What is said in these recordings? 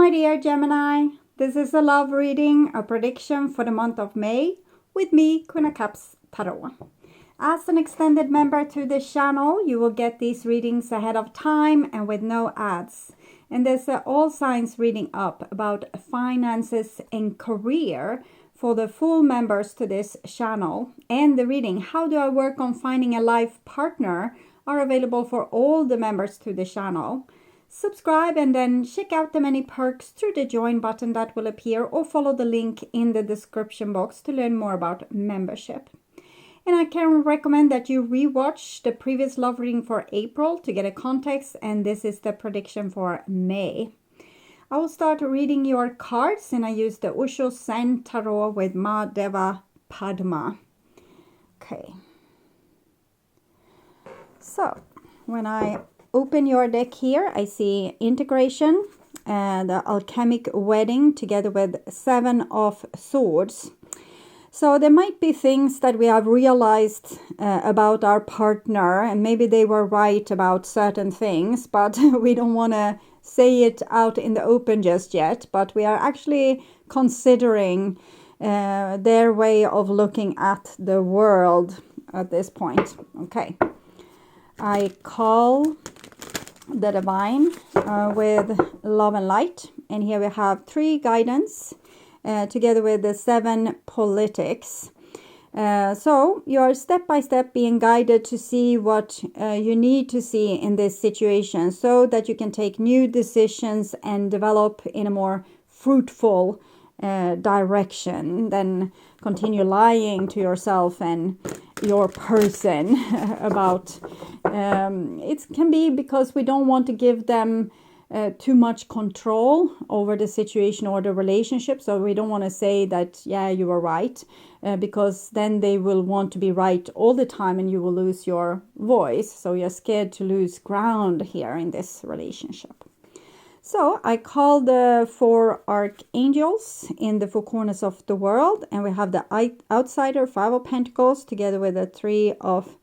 my dear Gemini. This is a love reading, a prediction for the month of May with me, Queen of Cups Tarot. As an extended member to this channel, you will get these readings ahead of time and with no ads. And there's all signs reading up about finances and career for the full members to this channel. And the reading, how do I work on finding a life partner, are available for all the members to the channel. Subscribe and then check out the many perks through the join button that will appear, or follow the link in the description box to learn more about membership. And I can recommend that you rewatch the previous love reading for April to get a context, and this is the prediction for May. I will start reading your cards, and I use the OSHO Zen Tarot with Ma Deva Padma. Okay. So, when I open your deck here, I see integration, the alchemic wedding together with 7 of swords. So there might be things that we have realized about our partner, and maybe they were right about certain things, but we don't want to say it out in the open just yet. But we are actually considering their way of looking at the world at this point. Okay. I call the divine with love and light, and here we have 3 guidance together with the 7 politics. So you are step by step being guided to see what you need to see in this situation, so that you can take new decisions and develop in a more fruitful direction than continue lying to yourself and your person about it can be because we don't want to give them too much control over the situation or the relationship. So we don't want to say that, yeah, you were right, because then they will want to be right all the time and you will lose your voice. So you're scared to lose ground here in this relationship. So I call the 4 archangels in the 4 corners of the world, and we have the outsider, 5 of Pentacles, together with the 3 of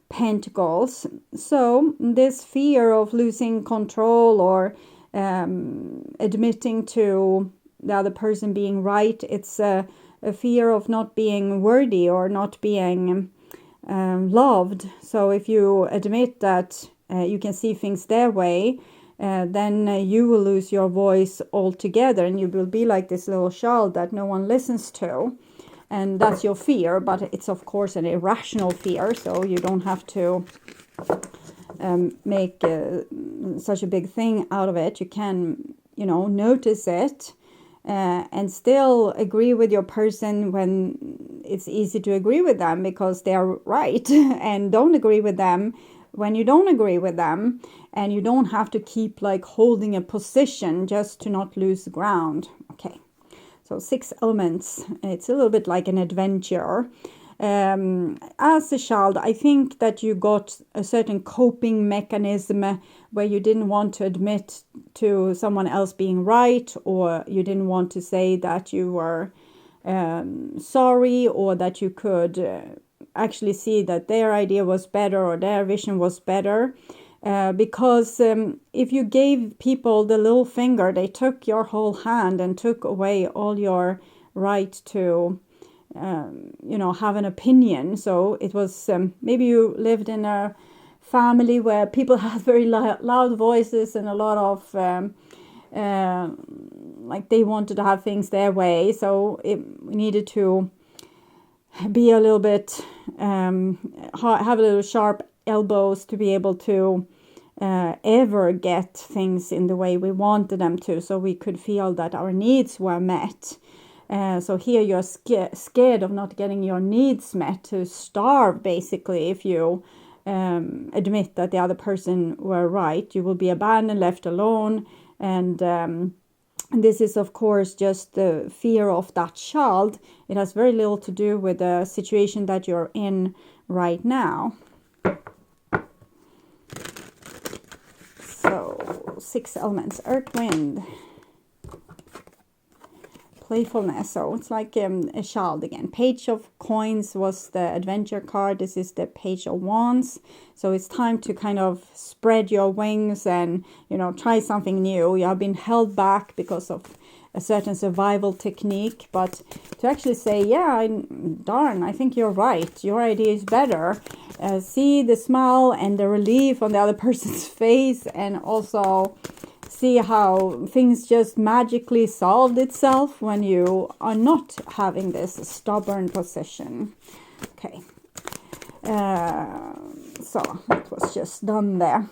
Pentacles. So this fear of losing control or admitting to the other person being right, it's a fear of not being worthy or not being loved. So if you admit that you can see things their way, then you will lose your voice altogether, and you will be like this little child that no one listens to. And that's your fear, but it's of course an irrational fear, so you don't have to make such a big thing out of it. You can, notice it and still agree with your person when it's easy to agree with them because they're right, and don't agree with them when you don't agree with them. And you don't have to keep like holding a position just to not lose ground. Okay. So 6 elements, it's a little bit like an adventure. As a child, I think that you got a certain coping mechanism where you didn't want to admit to someone else being right, or you didn't want to say that you were sorry, or that you could actually see that their idea was better or their vision was better. Because if you gave people the little finger, they took your whole hand and took away all your right to, have an opinion. So it was, maybe you lived in a family where people had very loud voices and a lot of, like they wanted to have things their way. So it needed to be a little bit, have a little sharp elbows to be able to ever get things in the way we wanted them to, so we could feel that our needs were met. So here you're scared of not getting your needs met, to starve basically. If you admit that the other person were right, you will be abandoned, left alone, and this is of course just the fear of that child. It has very little to do with the situation that you're in right now. So 6 elements: earth, wind, playfulness. So it's like a child again. Page of Coins was the adventure card. This is the Page of Wands. So it's time to kind of spread your wings and, you know, try something new. You have been held back because of a certain survival technique, but to actually say, yeah, darn, I think you're right. Your idea is better. See the smile and the relief on the other person's face, and also see how things just magically solved itself when you are not having this stubborn position. Okay. So that was just done there.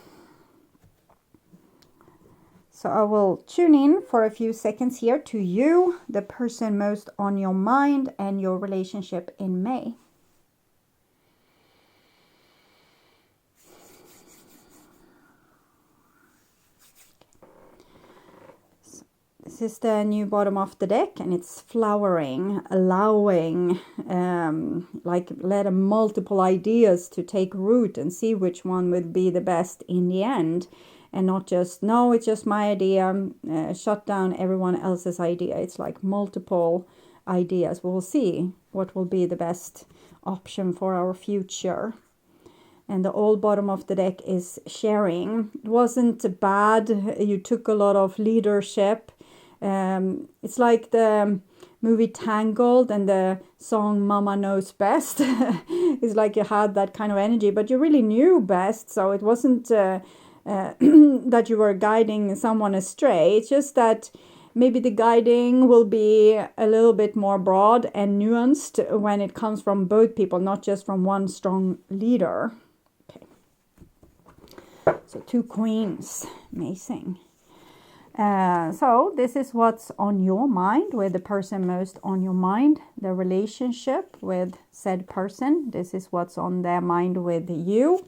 So I will tune in for a few seconds here to you, the person most on your mind, and your relationship in May. So this is the new bottom of the deck, and it's flowering, allowing, like let multiple ideas to take root and see which one would be the best in the end. And not just, no, it's just my idea, shut down everyone else's idea. It's like multiple ideas. We'll see what will be the best option for our future. And the old bottom of the deck is sharing. It wasn't bad. You took a lot of leadership. It's like the movie Tangled and the song Mama Knows Best. It's like you had that kind of energy, but you really knew best. So it wasn't... that you were guiding someone astray. It's just that maybe the guiding will be a little bit more broad and nuanced when it comes from both people, not just from one strong leader. Okay. So 2 queens. Amazing. So this is what's on your mind, with the person most on your mind, the relationship with said person. This is what's on their mind with you.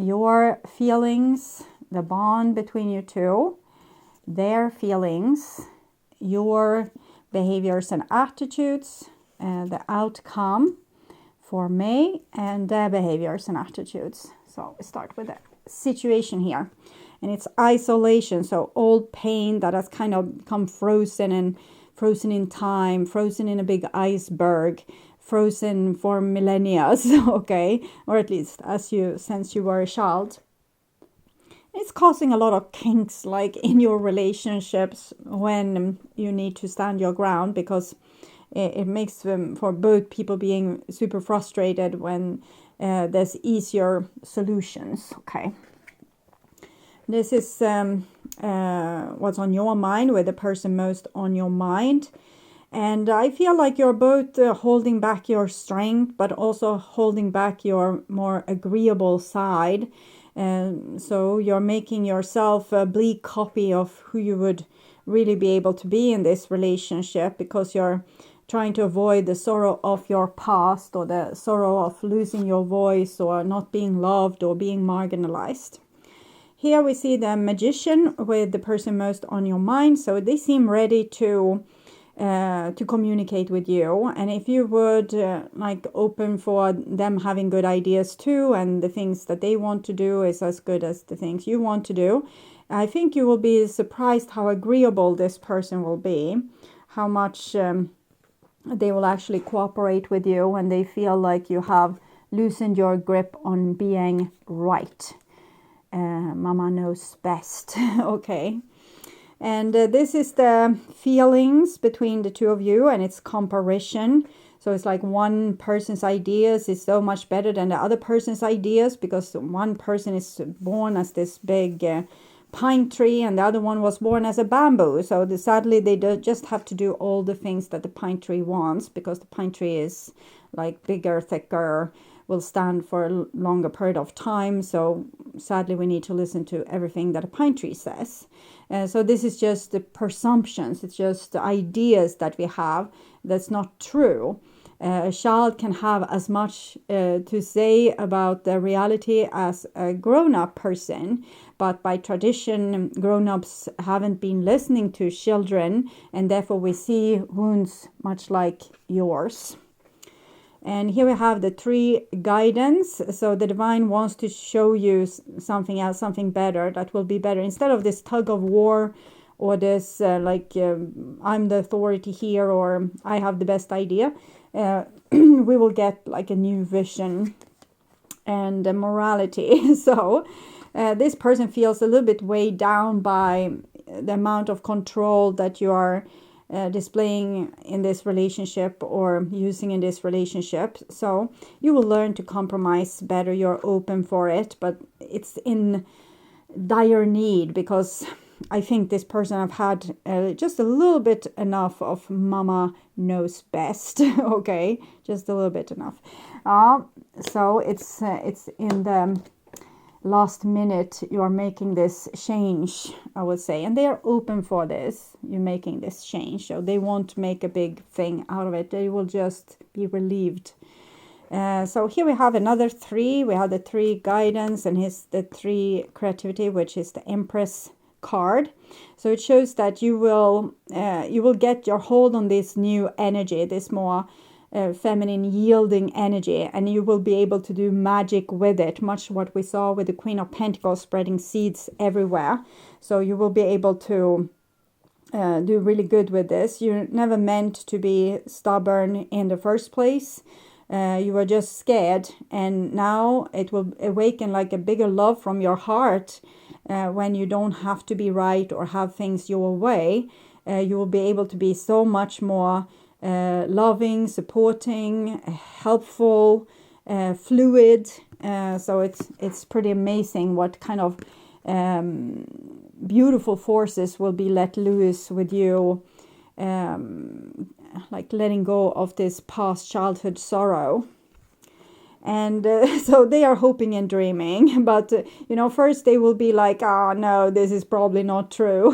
Your feelings, the bond between you two, their feelings, your behaviors and attitudes, the outcome for May, and their behaviors and attitudes. So we start with the situation here. And it's isolation, so old pain that has kind of become frozen in time, frozen in a big iceberg, frozen for millennia, okay, or at least since you were a child. It's causing a lot of kinks, like in your relationships, when you need to stand your ground, because it makes for both people being super frustrated when there's easier solutions. Okay, this is what's on your mind, with the person most on your mind. And I feel like you're both holding back your strength, but also holding back your more agreeable side. So you're making yourself a bleak copy of who you would really be able to be in this relationship, because you're trying to avoid the sorrow of your past, or the sorrow of losing your voice, or not being loved, or being marginalized. Here we see the Magician with the person most on your mind. So they seem ready to communicate with you, and if you would like open for them having good ideas too, and the things that they want to do is as good as the things you want to do, I think you will be surprised how agreeable this person will be, how much they will actually cooperate with you when they feel like you have loosened your grip on being right. Mama knows best. Okay. And this is the feelings between the two of you, and it's comparison. So it's like one person's ideas is so much better than the other person's ideas, because one person is born as this big pine tree, and the other one was born as a bamboo. So sadly, they just have to do all the things that the pine tree wants, because the pine tree is like bigger, thicker, will stand for a longer period of time. So sadly, we need to listen to everything that a pine tree says. So this is just the presumptions. It's just the ideas that we have that's not true. A child can have as much to say about the reality as a grown-up person, but by tradition, grown-ups haven't been listening to children, and therefore we see wounds much like yours. And here we have the 3 guidance. So the divine wants to show you something else, something better that will be better. Instead of this tug of war or this I'm the authority here, or I have the best idea. We will get like a new vision and morality. So this person feels a little bit weighed down by the amount of control that you are displaying in this relationship or using in this relationship. So you will learn to compromise better. You're open for it, but it's in dire need, because I think this person have had just a little bit enough of mama knows best. Okay, just a little bit enough. So it's in the last minute you are making this change, I would say, and they are open for this. You're making this change, so they won't make a big thing out of it. They will just be relieved. So here we have another 3. We have the 3 guidance and the 3 creativity, which is the Empress card. So it shows that you will get your hold on this new energy, this more feminine yielding energy, and you will be able to do magic with it, much what we saw with the Queen of Pentacles spreading seeds everywhere. So you will be able to do really good with this. You're never meant to be stubborn in the first place. You were just scared, and now it will awaken like a bigger love from your heart. When you don't have to be right or have things your way, you will be able to be so much more loving, supporting, helpful, fluid. So it's pretty amazing what kind of beautiful forces will be let loose with you, like letting go of this past childhood sorrow. And so they are hoping and dreaming, but first they will be like, oh no, this is probably not true.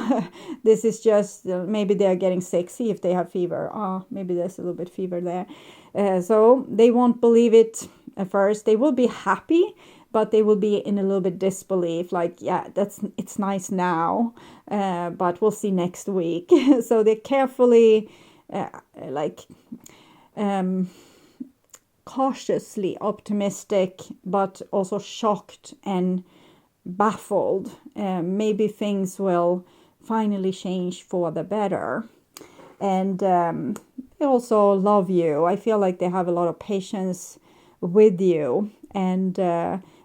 This is just maybe they are getting sick. See if they have fever. Oh, maybe there's a little bit fever there. So they won't believe it at first. They will be happy, but they will be in a little bit disbelief, like, yeah, it's nice now, but we'll see next week. So they carefully cautiously optimistic, but also shocked and baffled. Maybe things will finally change for the better. And they also love you. I feel like they have a lot of patience with you and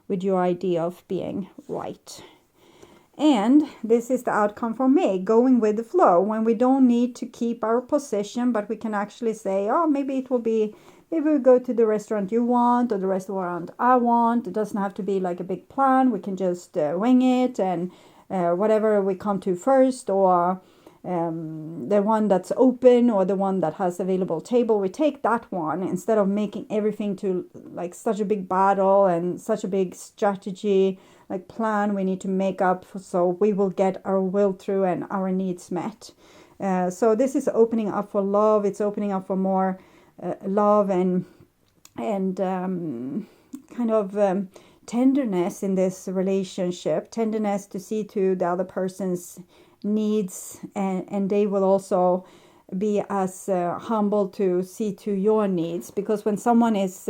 with your idea of being right. And this is the outcome for me, going with the flow, when we don't need to keep our position, but we can actually say, oh, maybe we go to the restaurant you want or the restaurant I want. It doesn't have to be like a big plan. We can just wing it, and whatever we come to first, or the one that's open or the one that has available table, we take that one instead of making everything to like such a big battle and such a big strategy, like plan we need to make up so we will get our will through and our needs met. So this is opening up for love. It's opening up for more love and kind of tenderness in this relationship, tenderness to see to the other person's needs, and they will also be as humble to see to your needs, because when someone is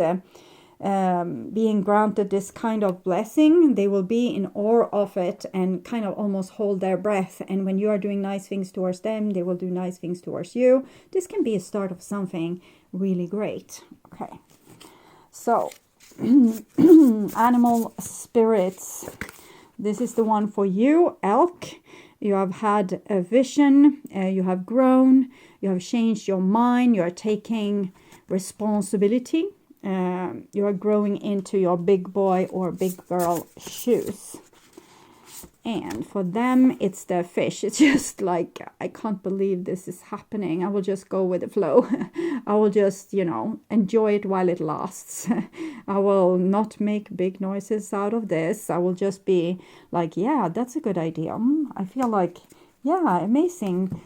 being granted this kind of blessing, they will be in awe of it and kind of almost hold their breath. And when you are doing nice things towards them, they will do nice things towards you. This can be a start of something really great. Okay, so animal spirits, this is the one for you, elk. You have had a vision, you have grown, you have changed your mind, you are taking responsibility, you are growing into your big boy or big girl shoes. And for them, it's the fish. It's just like, I can't believe this is happening. I will just go with the flow. I will just, enjoy it while it lasts. I will not make big noises out of this. I will just be like, yeah, that's a good idea. I feel like, yeah, amazing.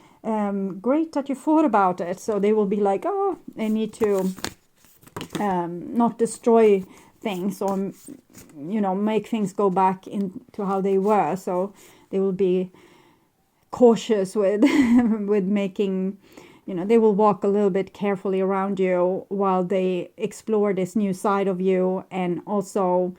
Great that you thought about it. So they will be like, oh, I need to not destroy things or make things go back into how they were. So they will be cautious with with making, they will walk a little bit carefully around you while they explore this new side of you, and also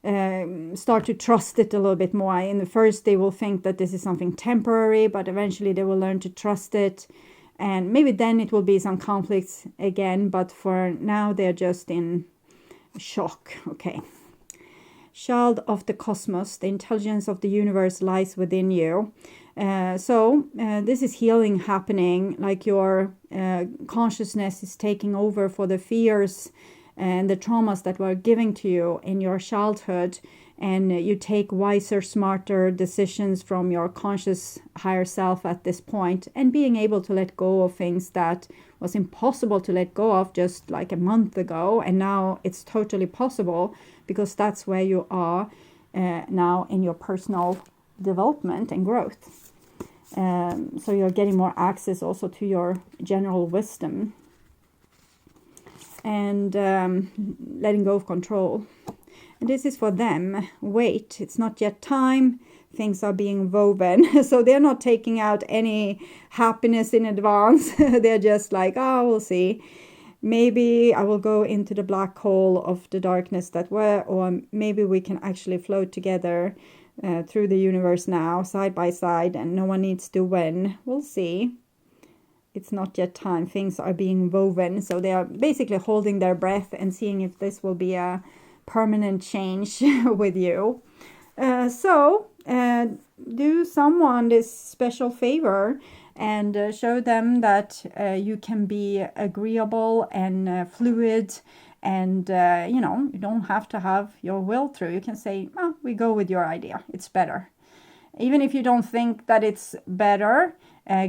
start to trust it a little bit more. In the first, they will think that this is something temporary, but eventually they will learn to trust it. And maybe then it will be some conflicts again, but for now they're just in shock. Okay. Child of the cosmos, the intelligence of the universe lies within you. So this is healing happening, like your consciousness is taking over for the fears and the traumas that were given to you in your childhood, and you take wiser, smarter decisions from your conscious higher self at this point, and being able to let go of things that was impossible to let go of just like a month ago, and now it's totally possible because that's where you are now in your personal development and growth. So you're getting more access also to your general wisdom, and letting go of control. And this is for them. Wait, it's not yet time. Things are being woven. So they're not taking out any happiness in advance. They're just like, oh, we'll see. Maybe I will go into the black hole of the darkness that were, or maybe we can actually float together through the universe now, side by side, and no one needs to win. We'll see. It's not yet time. Things are being woven. So they are basically holding their breath and seeing if this will be a permanent change with you. So do someone this special favor and show them that you can be agreeable and fluid, and you don't have to have your will through. You can say, oh, we go with your idea. It's better. Even if you don't think that it's better,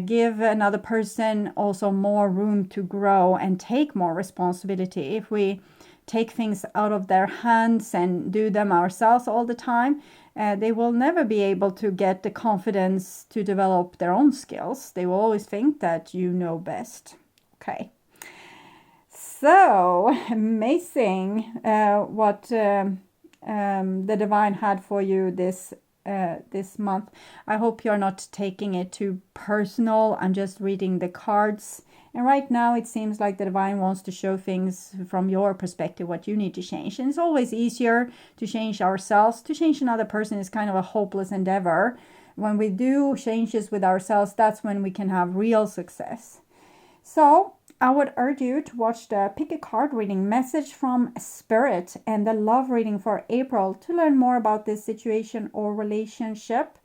give another person also more room to grow and take more responsibility. If we take things out of their hands and do them ourselves all the time, they will never be able to get the confidence to develop their own skills. They will always think that you know best. Okay. So amazing what the divine had for you this month. I hope you're not taking it too personal. I'm just reading the cards, and right now it seems like the divine wants to show things from your perspective, what you need to change. And it's always easier to change ourselves. To change another person is kind of a hopeless endeavor. When we do changes with ourselves, that's when we can have real success. So I would urge you to watch the Pick a Card reading, Message from Spirit, and the Love reading for April to learn more about this situation or relationship.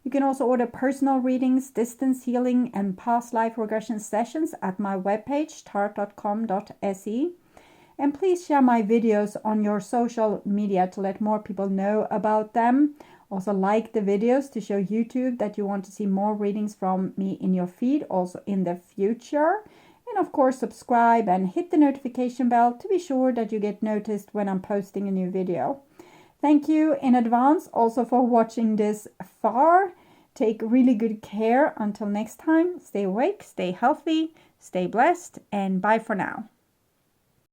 You can also order personal readings, distance healing, and past life regression sessions at my webpage, tart.com.se. And please share my videos on your social media to let more people know about them. Also like the videos to show YouTube that you want to see more readings from me in your feed also in the future. And of course, subscribe and hit the notification bell to be sure that you get noticed when I'm posting a new video. Thank you in advance also for watching this far. Take really good care. Until next time, stay awake, stay healthy, stay blessed, and bye for now.